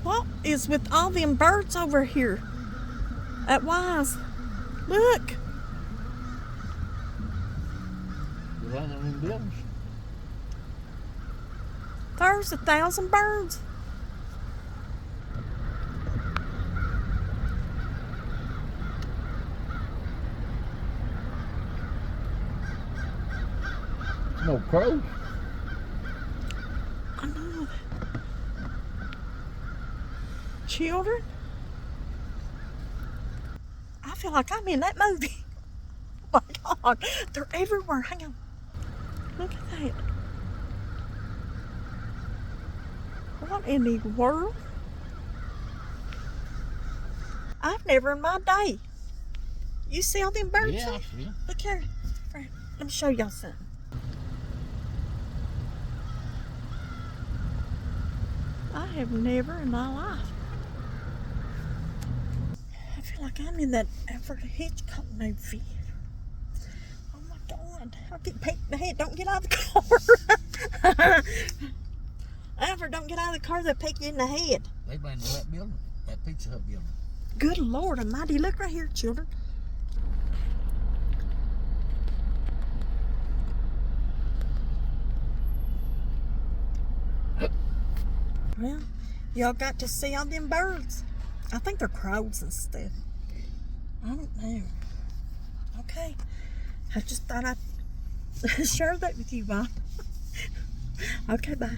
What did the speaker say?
What is with all them birds over here at Wise? Look. You running in buildings? There's 1,000 birds. No crows. I know. Children? I feel like I'm in that movie. Oh my God. They're everywhere. Hang on. Look at that. What in the world? I've never in my day. You see all them birds? Yeah, there? I see 'em. Look here. Friend, let me show y'all something. I have never in my life. I feel like I'm in that Alfred Hitchcock movie. Oh my God. I'll get peeked in the head. Don't get out of the car. Alfred, don't get out of the car. They'll peek you in the head. They been to that building, that Pizza Hut building. Good Lord Almighty. Look right here, children. Well, y'all got to see all them birds. I think they're crows and stuff. I don't know. Okay. I just thought I'd share that with you, Bob. Okay, bye.